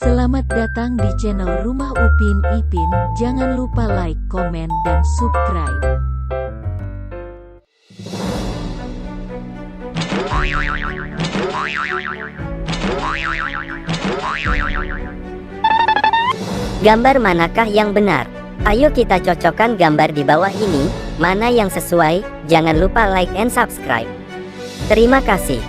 Selamat datang di channel Rumah Upin Ipin. Jangan lupa like, komen, dan subscribe. Gambar manakah yang benar? Ayo kita cocokkan gambar di bawah ini, mana yang sesuai. Jangan lupa like and subscribe. Terima kasih.